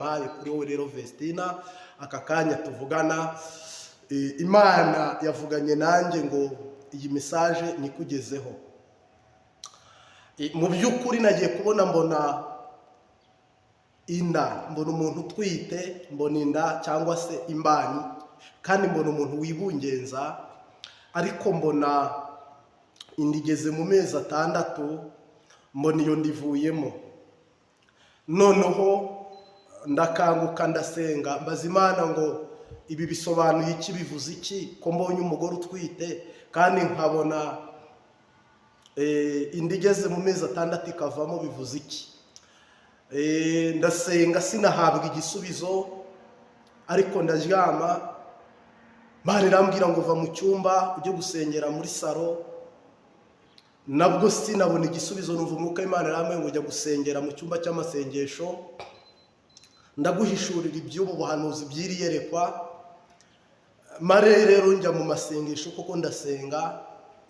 kuri wowe rero Vestina, aka kanya tuvugana Imana yavuganye nanjye ngo iyi message nikugezeho. Mu by'ukuri nagiye kubona mbona umuntu utwite, mbona inda cyangwa se imbanyi, kandi mbona umuntu wibungenza, ariko mbona inda igeze mu mezi 6, mbona iyo ndivuyemo. Noneho ndakanguka ndasenga mbaza Imana ngo ibi bisobanuye iki, bivuze iki ko mbonye umugore utwite kandi nkabona inda igeze mu mezi 6 ikavamo, bivuze iki? Ndasenga sinahabwa igisubizo, ariko ndaryama. Imana irambwira ngo va mu cyumba ujye gusengera muri salo. Nabwo sinabona igisubizo, numva umwuka Imana irambwira ngo ujya gusengera mu cyumba cy'amasengesho, ndaguhishurira iby'ubu buhanuzi by'iri yerekwa. Mare rero njya mu masengesho kuko ndasenga,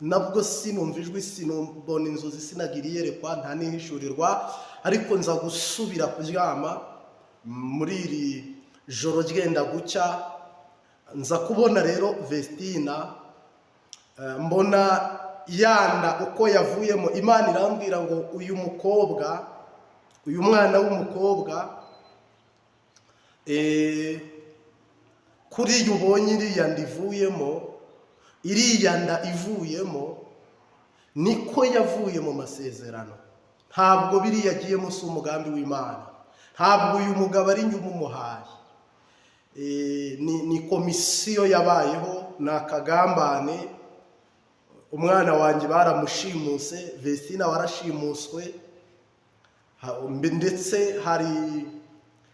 nabwo sinumva ijwi, sinubona inzozi, sinagira iyerekwa, nta nihishurirwa, ariko nza gusubira kuryama. Muri iri joro ryenda gucya nza kubona rero Vestina, mbona yanda uko yavuyemo. Imana irambwira ngo uyu mwana w'umukobwa kuri iyo ubonye iriya nda ivuyemo, iriya nda ivuyemo niko yavuye mu masezerano. Ntabwo biriya agiyemo si umugambi w'Imana, ntabwo uyu mugabo ari njye umumuhaye, ni komisiyo yabayeho, ni akagambane. Umwana wanjye baramushimuse, Vestina warashimuswe, ndetse hari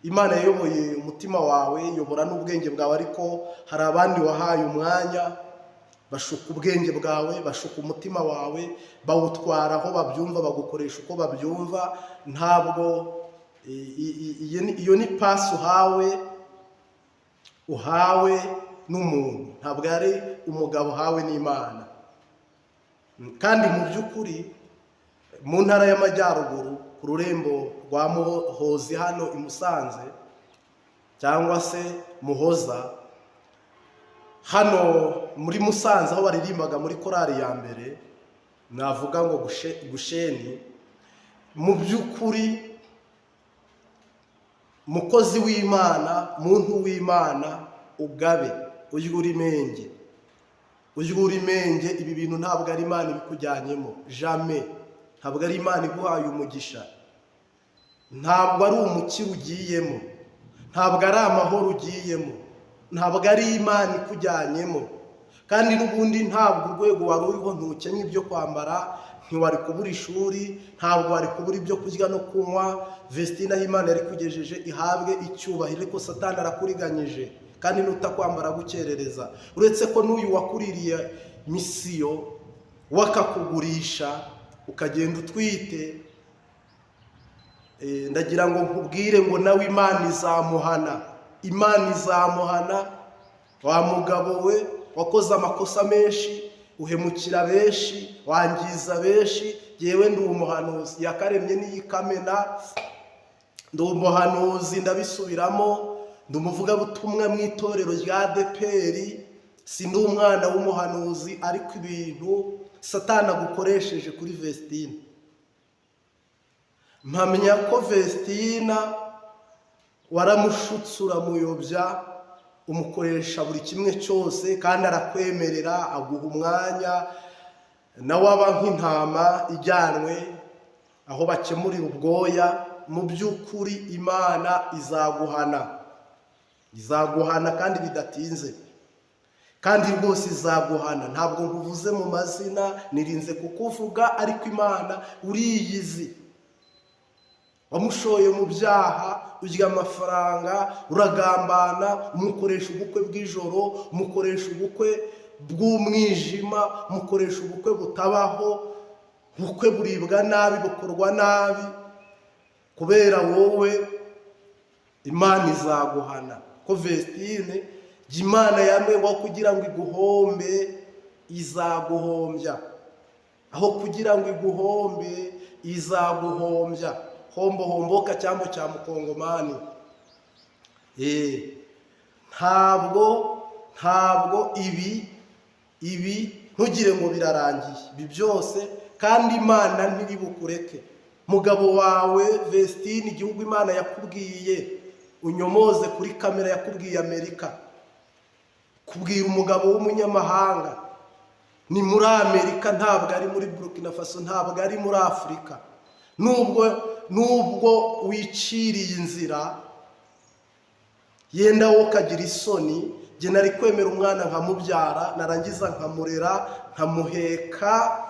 Imana yayoboye umutima wawe, yobora n'ubwenge bwawe, ariko hari abandi wahaye umwanya bashuka ubwenge bwawe, bashuka umutima wawe, bawutwara aho babyumva, bagukoresha uko babyumva. Ntabwo iyo ni pasi uhawe n'umuntu, ntabwo ari umugabo uhawe n'Imana. Kandi mu by'ukuri mu ntara y'Amajyaruguru ku rurembo rwa Muhozi hano i Musanze, cyangwa se Muhoza, hano muri Musanze aho baririmbaga muri korali ya mbere, navuga ngo Gusheni. Mu by'ukuri mukozi w'Imana, muntu w'Imana, ugabe ujyura imenge. Ibi bintu ntabwo ari Imana ibikujyanyemo, jamais. Ntabwo ari Imana iguhaye umugisha, ntabwo ari umukiro ugiyemo, ntabwo ari amahoro ugiyemo, ntabwo ari Imana ikujyanyemo. Kandi n'ubundi ntabwo urwego wari uriho, ntukenye ibyo kwambara, ntiwari kubura ishuri, ntabwo wari kubura ibyo kurya no kunywa. Vestina aho Imana yari kugejeje ihabwe icyubahiro, ariko Satani arakuriganyije kandi nutakwambara gukerereza. Uretse ko n'uyu wakuririye misiyo wakakugurisha ukagenda utwite, ndagira ngo nkubwire ngo nawe Imana izamuhana. Wa mugabo we wakoze amakosa menshi, uhemukira benshi, wangiza benshi. Yewe ndi umuhanuzi, yakaremye n'iyikamena, ndi umuhanuzi, ndabisubiramo. Ndi umuvugabutumwa mu itorero rya ADEPR, si ndi umwana w'umuhanuzi. Ariko ibintu Satani agukoresheje kuri Vestina, mpamya ko Vestina waramushutse, uramuyobya, umukoresha buri kimwe cyose, kandi arakwemerera, aguha umwanya. Nawe aba nk'intama ijyanwe aho bakemurira ubwoya. Mu by'ukuri Imana izaguhana kandi bidatinze, kandi rwose izaguhana. Ntabwo nkuvuze mu mazina, nirinze kukuvuga, ariko Imana uriyizi. Wamushoye mu byaha, urya amafaranga, uragambana, umukoresha ubukwe bw'ijoro, umukoresha ubukwe bw'umwijima, umukoresha ubukwe butabaho, ubukwe buribwa nabi, bukorwa nabi. Kubera wowe Imana izaguhana. Ko Vestine Imana yamenye kugira ngo iguhombe, izaguhombya. Aho kugira ngo iguhombe, izaguhombya. Hombo homboka cyambo cya mukongomani. ntabwo ibi ntugire ngo birarangiye ibi byose, kandi Imana ntiri bukureke. Mugabo wawe Vestine, igihugu Imana yakubwiye unyomoze kuri kamera, yakubwiye Amerika, kubwira umugabo w'umunyamahanga, ni muri Amerika, ntabwo ari muri Burkina Faso, ntabwo ari muri Afurika. Nubwo wiciriye inzira, yenda wowe ukagira isoni, jye nari kwemera umwana nkamubyara, narangiza nkamurera, nkamuheka.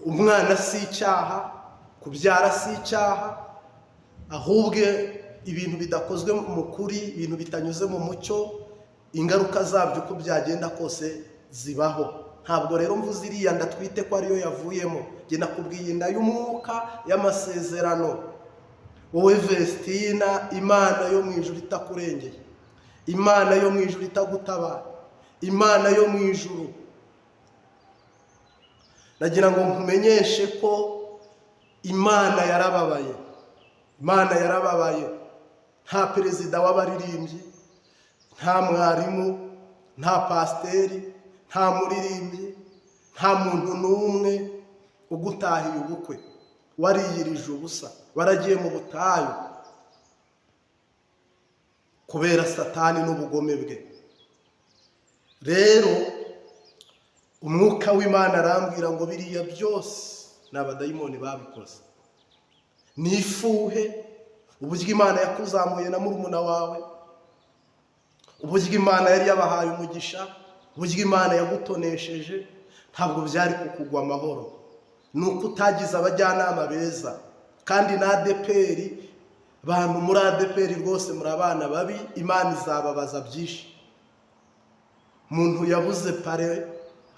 Umwana si icyaha, kubyara si icyaha, ahubwo ibintu bidakozwe mu kuri, ibintu bitanyuze mu mucyo, ingaruka zabyo uko byagenda kose zibaho. Ntabwo rero mvuze iriya nda twite ko ariyo yavuyemo, jye nakubwiye inda y'umwuka y'amasezerano. Wowe Vestina, Imana yo mu ijuru itakurengeye, Imana yo mu ijuru itagutabara, Imana yo mu ijuru, nagira ngo nkumenyeshe ko Imana yarababaye. Imana yarababaye. Nta perezida w'abaririmbyi, nta mwarimu, nta pasiteri, nta muririmbyi, nta muntu n'umwe ugutahiye ubukwe. Wariyirije ubusa, waragiye mu butayu kubera Satani n'ubugome bwe. Rero umwuka w'Imana arambwira ngo biriya byose ni abadayimoni babikoze. Nifuhe uburyo Imana yakuzamuye na murumuna wawe, uburyo Imana yari yabahaye umugisha, uburyo Imana yagutonesheje, ntabwo byari kukugwa amahoro. Nuko utagize abajyanama beza. Kandi na ADEPR, bantu muri ADEPR rwose muri abana babi, Imana izababaza byinshi. Umuntu yabuze pare,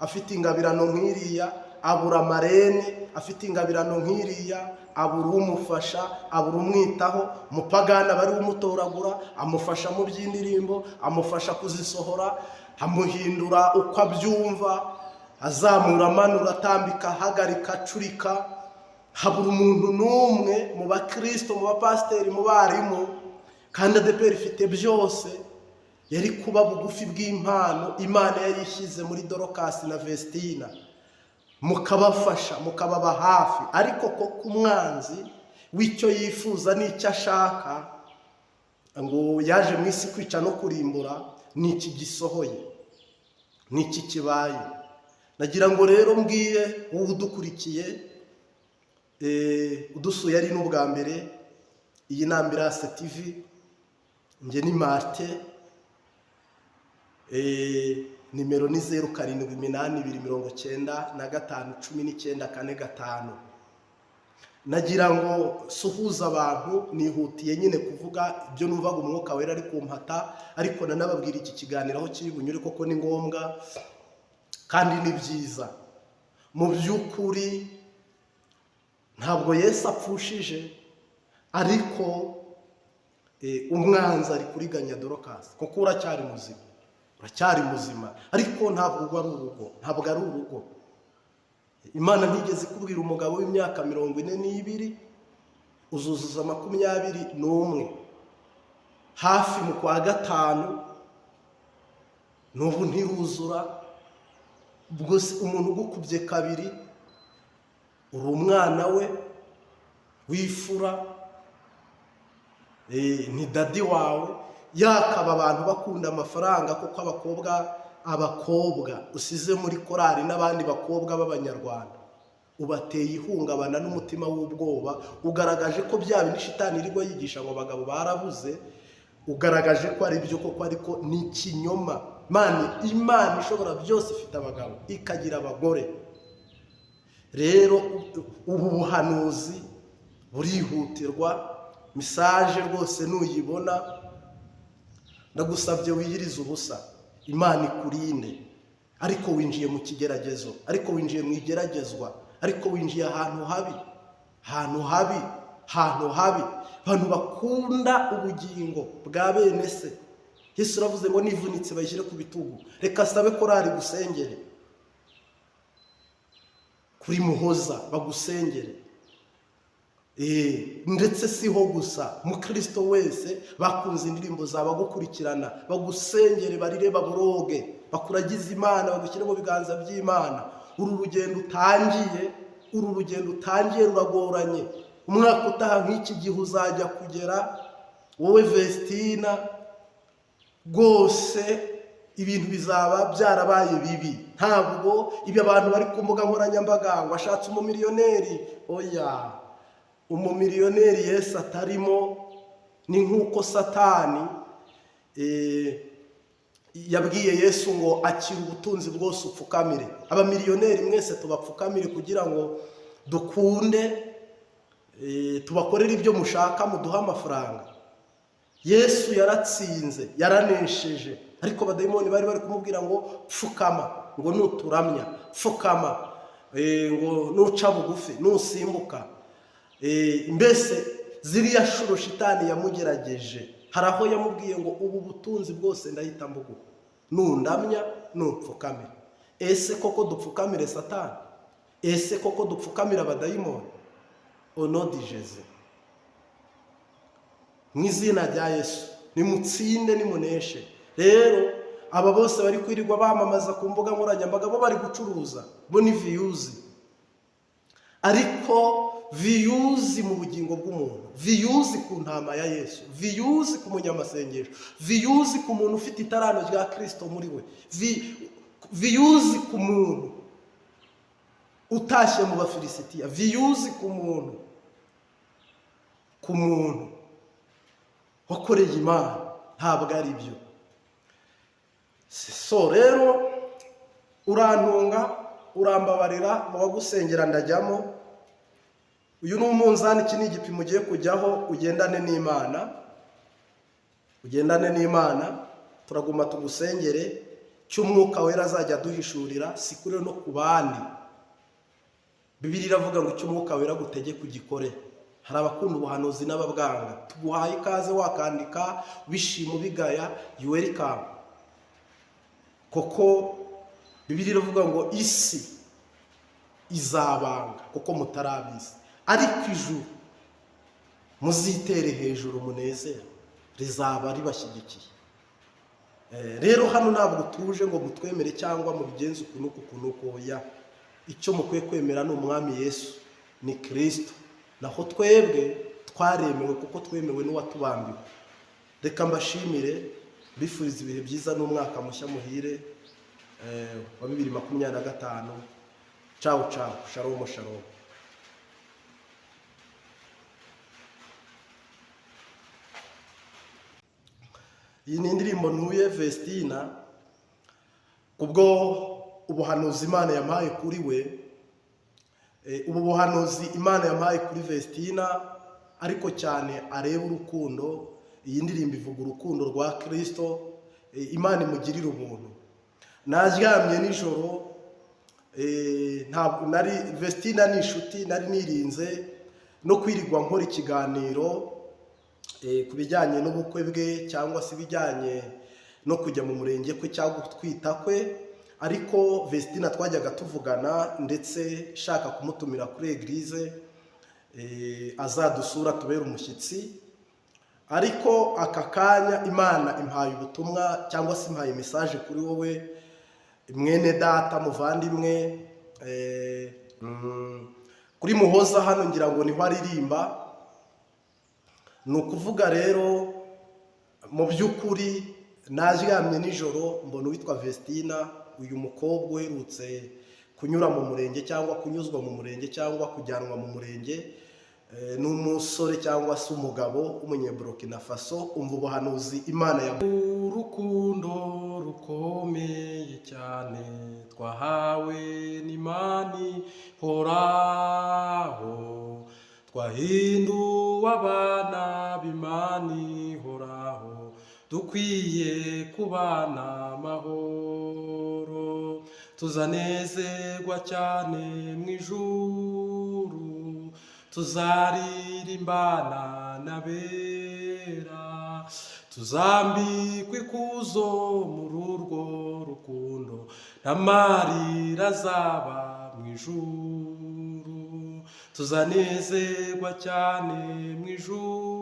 afite ingabirano nk'iriya, abura amarene, afite ingabirano nk'iriya, abura umufasha, abura umwitaho. Umupagana bari umutoragura, amufasha mu by'indirimbo, amufasha kuzisohora, amuhindura uko abyumva, azamura amanura, atambika, ahagarika, acurika. Habura umuntu n'umwe mu bakristo, mu bapasiteri, mu barimu. Kandi ADEPR ifite byose. Yari kuba bugufi bw'impano Imana yari ishyize muri Dorokasi na Vestina, mukabafasha, mukababa hafi. Ariko ko kumwanzi w'icyo yifuza n'icyo ashaka, ngo yaje mu isi kwica no kurimbura, n'iki gisohoye, n'iki kibaye. Nagira ngo rero mbwiye wowe udukurikiye, udusuye ari n'ubwa mbere, iyi ni Ambirase TV, njye ni Martin, nimero ni 0782951945. Nagira ngo suhuza abantu, nihutiye nyine kuvuga ibyo numvaga umwuka wera ari kumpata, ariko nanababwira iki kiganiro aho kiri bunyure koko ni ngombwa kandi ni byiza. Mu by'ukuri ntabwo Yesu apfushije, ariko umwanzi ari kuriganya Dorokasi, kuko uracyari muzima, ariko ntabwo ari urugo. Imana ntigeze ikubwira umugabo w'imyaka 42 uzuzuza 21 hafi mu kwa gatanu, n'ubu ntiruzura. Ubwo umuntu ugukubye kabiri, uri umwana we wifura, ni dadi wawe. Yakaba abantu bakunda amafaranga, kuko abakobwa usize muri korari n'abandi bakobwa b'Abanyarwanda ubateye ihungabana n'umutima w'ubwoba. Ugaragaje ko bya bindi shitani irigwa yigisha ngo abagabo barabuze, ugaragaje ko ari byo koko, ariko ni ikinyoma. Imana ishobora byose ifite abagabo ikagira abagore. Rero ubu buhanuzi burihutirwa. Message rwose nuyibona, ndagusabye wiyirize ubusa, Imana ikurinde. Ariko winjiye mu kigeragezo, ariko winjiye mu igeragezwa, ariko winjiye ahantu habi. Abantu bakunda ubugingo bwa bene se. Yesu aravuze ngo nivunitse bayishyire ku bitugu. Reka sabe korari gusengere, kuri Muhoza bagusengere, ndetse siho gusa, mukristo wese bakunze indirimbo zaba gukurikirana, bagusengere, barire, baburoge, bakuragize Imana, bagushyire mu biganza by'Imana. Uru rugendo utangiye ruragoranye. Umwaka utaha nk'iki gihe uzajya kugera, wowe Vestina, rwose ibintu bizaba byarabaye bibi. Ntabwo ibyo abantu bari ku mbuga nkoranyambaga ngo ashatse umumiliyoneri, oya, umumiliyoneri Yesu atarimo. Ni nk'uko Satani yabwiye Yesu ngo akira ubutunzi bwose upfukamire. Abamiliyoneri mwese tubapfukamire kugira ngo dukunde, tubakorere ibyo mushaka, muduha amafaranga. Yesu yaratsinze, yaranesheje, ariko abadayimoni bari kumubwira ngo pfukama, ngo nuturamya, pfukama, ngo nuca bugufi, nusimbuka. Mbese ziriya shuro shitani yamugerageje, hari aho yamubwiye ngo ubu butunzi bwose ndahita mbuguha nundamya, nupfukamire. Ese koko dupfukamire Satani? Ese koko dupfukamire abadayimoni? Au nom de Jésus, mu izina rya Yesu, nimutsinde, nimuneshe. Rero aba bose bari kwirirwa bamamaza ku mbuga nkoranyambaga, bo bari gucuruza, bo ni viyuzi. Ariko viyuzi mu bugingo bw'umuntu, viyuzi ku ntama ya Yesu, viyuzi ku munyamasengesho, viyuzi ku muntu ufite itarano rya Kristo muri we, viyuzi ku muntu utashye mu Bafilisitiya, viyuzi ku muntu wakoreye Imana. Ntabwo ari byo. So rero urantunga, urambabarira, mu bagusengera ndajyamo. Uyu ni umunzani, iki ni igipimo ugiye kujyaho, ugendane n'Imana, turaguma tugusengere, cy'Umwuka Wera azajya duhishurira, si kuri no ku bandi. Bibiliya iravuga ngo cy'Umwuka Wera gutege kugikore. Hari abakunda ubuhanuzi n'ababwanga, tuguhaye ikaze, wakandika bishima bigaya, you welcome. Koko Bibiliya iravuga ngo isi izabanga kuko mutarabizi, ariko ijuru muzitere hejuru munezero, rizaba ribashyigikiye. Rero hano ntabwo tuje ngo mutwemere cyangwa mubigenze ukuntu oya. Icyo mukwiye kwemera ni Umwami Yesu, ni Kristo. Naho twebwe twaremewe kuko twemewe n'uwatubambiwe. Reka mbashimire, bifuriza ibihe byiza n'umwaka mushya muhire wa 2025. Ciao ciao, shalom shalom. Iyi ni indirimbo ntuye Vestina, kubwo ubuhanuzi Imana yampaye kuri we. Ubu buhanuzi Imana yampaye kuri Vestina, ariko cyane areba urukundo. Iyi ndirimbo ivuga urukundo rwa Kristo, Imana imugirira ubuntu. Naryamye nijoro, ntabwo nari Vestina ni inshuti, nari nirinze no kwirirwa nkora ikiganiro ku bijyanye n'ubukwe bwe, cyangwa se ibijyanye no kujya mu murenge kwe cyangwa gutwita kwe. Ariko Vestina twajyaga tuvugana, ndetse shaka kumutumira kuri eglise azadusura tubera umushyitsi. Ariko aka kanya Imana impaye ubutumwa, cyangwa se impaye message kuri wowe mwene data, muvandimwe, kuri Muhoza hano ngira ngo niho aririmba. Ni ukuvuga rero, mu by'ukuri naryamye nijoro mbona uwitwa Vestina, uyu mukobwa uherutse kunyura mu murenge, cyangwa kunyuzwa mu murenge, cyangwa kujyanwa mu murenge, n'umusore cyangwa se umugabo w'umunyeburkina Faso. Umva ubuhanuzi Imana ya urukundo rukomeye cyane twahawe n'Imana ihoraho, twahinduwe abana b'Imana ihoraho, dukwiye kubana amahoro, tuzanezerwa cyane mu ijuru, tuzaririmbana n'abera, tuzambikwa ikuzo muri urwo rukundo, n'amarira azaba mu ijuru, tuzanezerwa cyane mu ijuru.